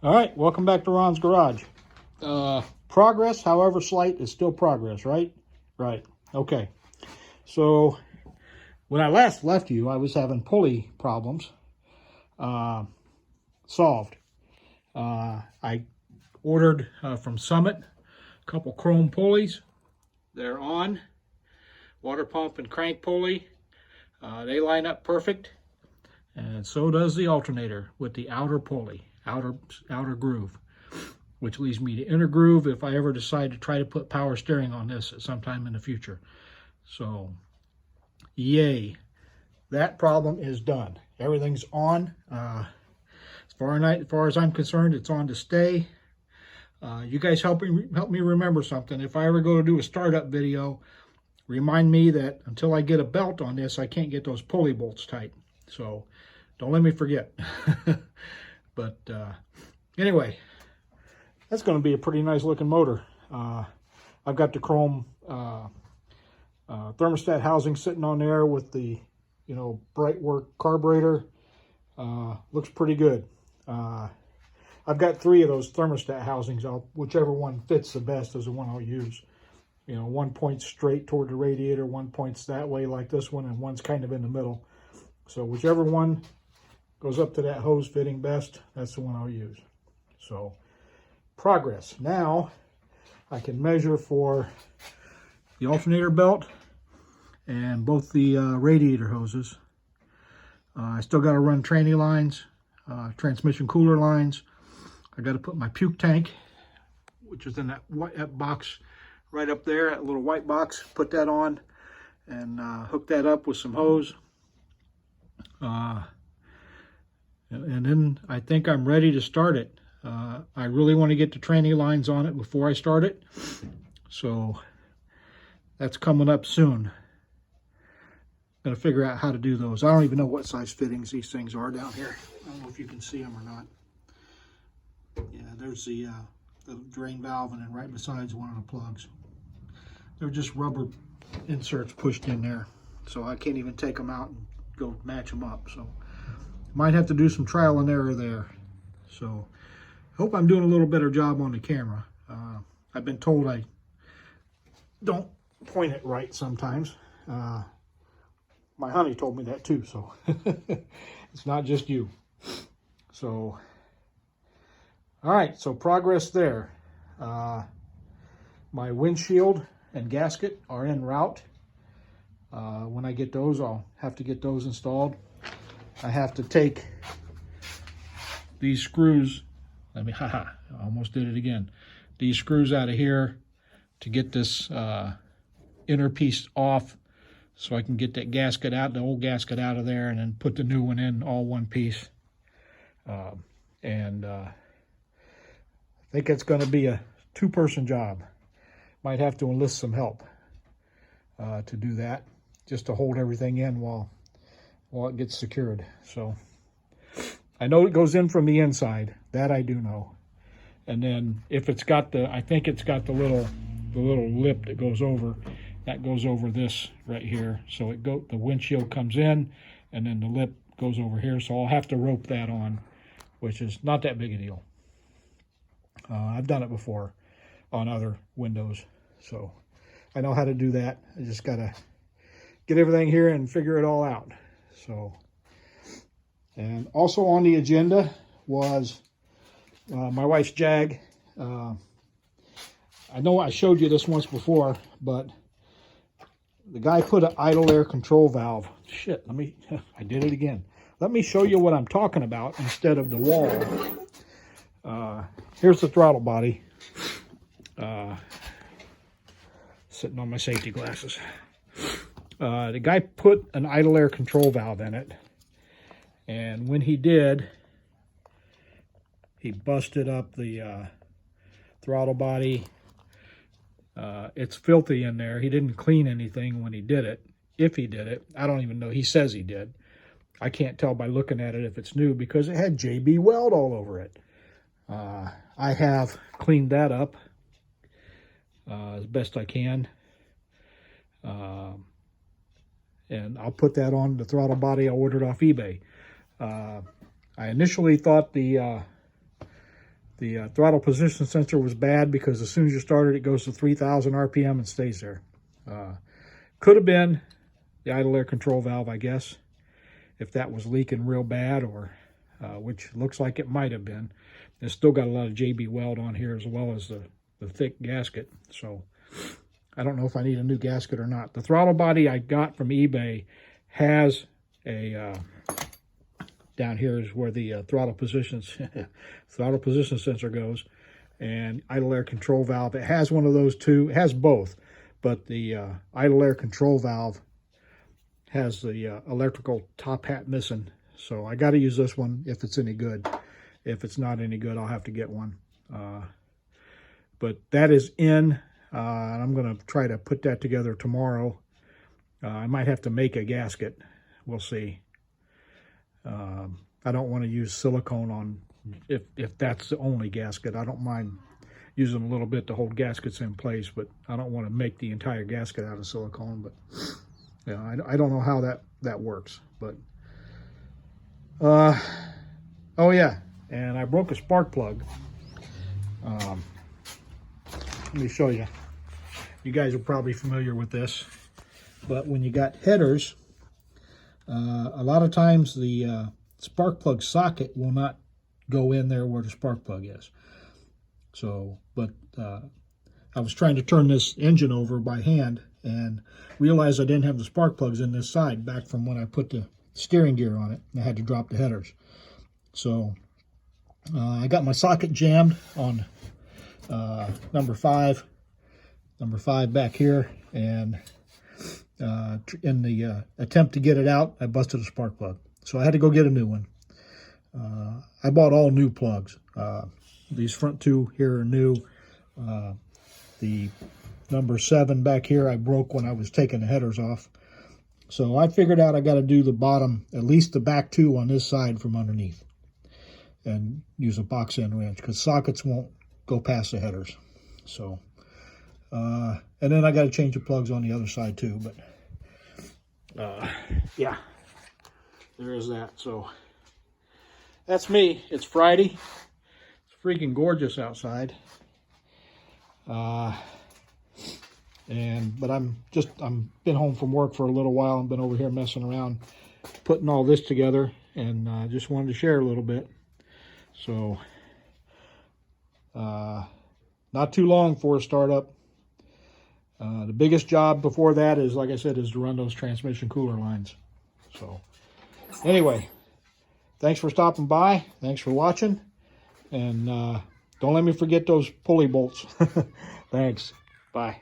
All right, welcome back to Ron's Garage. Progress, however slight, is still progress, right? Right. Okay. So when I last left you, I was having pulley problems solved. I ordered from Summit a couple chrome pulleys. They're on. Water pump and crank pulley. They line up perfect. And so does the alternator with the outer pulley, outer groove, which leads me to inner groove if I ever decide to try to put power steering on this at some time in the future. So, yay. That problem is done. Everything's on. As far as I'm concerned, it's on to stay. You guys help me remember something. If I ever go to do a startup video, remind me that until I get a belt on this, I can't get those pulley bolts tight. So don't let me forget. But anyway, that's going to be a pretty nice looking motor. I've got the chrome thermostat housing sitting on there with the, bright work carburetor. Looks pretty good. I've got 3 of those thermostat housings. Whichever one fits the best is the one I'll use. One points straight toward the radiator, one points that way like this one, and one's kind of in the middle. So whichever one goes up to that hose fitting best, that's the one I'll use. So progress. Now I can measure for the alternator belt and both the radiator hoses. I still got to run tranny lines, transmission cooler lines. I got to put my puke tank, which is in that box right up there, that little white box, put that on and hook that up with some hose. And then I think I'm ready to start it. I really want to get the tranny lines on it before I start it. So that's coming up soon. Going to figure out how to do those. I don't even know what size fittings these things are down here. I don't know if you can see them or not. Yeah, there's the drain valve, and then right beside is one of the plugs. They're just rubber inserts pushed in there. So I can't even take them out and go match them up. So might have to do some trial and error there. So hope I'm doing a little better job on the camera. I've been told I don't point it right sometimes. My honey told me that too, so it's not just you. So, all right, so progress there. My windshield and gasket are en route. When I get those, I'll have to get those installed. I have to take these screws. I almost did it again. These screws out of here to get this inner piece off, so I can get that gasket out, the old gasket out of there, and then put the new one in all one piece. I think it's going to be a 2-person job. Might have to enlist some help to do that, just to hold everything in while it gets secured. So I know it goes in from the inside. That I do know. And then if it's got I think it's got the little lip that goes over. That goes over this right here. So the windshield comes in, and then the lip goes over here. So I'll have to rope that on, which is not that big a deal. I've done it before on other windows, so I know how to do that. I just gotta get everything here and figure it all out. So, and also on the agenda was my wife's Jag. I know I showed you this once before, but the guy put an idle air control valve. Shit, I did it again. Let me show you what I'm talking about instead of the wall. Here's the throttle body. Sitting on my safety glasses. The guy put an idle air control valve in it. And when he did, he busted up the throttle body. It's filthy in there. He didn't clean anything when he did it. If he did it, I don't even know. He says he did. I can't tell by looking at it if it's new because it had JB Weld all over it. I have cleaned that up as best I can. And I'll put that on the throttle body I ordered off eBay. I initially thought the The throttle position sensor was bad because as soon as you start it, it goes to 3,000 RPM and stays there. Could have been the idle air control valve, I guess, if that was leaking real bad, or which looks like it might have been. It's still got a lot of JB weld on here as well as the thick gasket. So I don't know if I need a new gasket or not. The throttle body I got from eBay has a down here is where the throttle position sensor goes, and idle air control valve. It has one of those too. It has both, but the idle air control valve has the electrical top hat missing. So I got to use this one if it's any good. If it's not any good, I'll have to get one. But that is in, and I'm going to try to put that together tomorrow. I might have to make a gasket. We'll see. I don't want to use silicone on, if that's the only gasket. I don't mind using a little bit to hold gaskets in place, but I don't want to make the entire gasket out of silicone. But yeah, I don't know how that works. But oh yeah, and I broke a spark plug. Let me show you. You guys are probably familiar with this, but when you got headers, a lot of times the spark plug socket will not go in there where the spark plug is. So, but I was trying to turn this engine over by hand and realized I didn't have the spark plugs in this side back from when I put the steering gear on it. I had to drop the headers. So I got my socket jammed on number five back here, and in the attempt to get it out, I busted a spark plug. So I had to go get a new one. I bought all new plugs. These front two here are new. The number 7 back here I broke when I was taking the headers off. So I figured out I got to do the bottom, at least the back 2 on this side from underneath, and use a box end wrench because sockets won't go past the headers. So, and then I got to change the plugs on the other side too. But yeah, there is that. So that's me. It's Friday. It's freaking gorgeous outside. But I'm been home from work for a little while and been over here messing around, putting all this together, and just wanted to share a little bit. So, not too long for a startup. The biggest job before that is, like I said, is to run those transmission cooler lines. So, anyway, thanks for stopping by. Thanks for watching. And don't let me forget those pulley bolts. Thanks. Bye.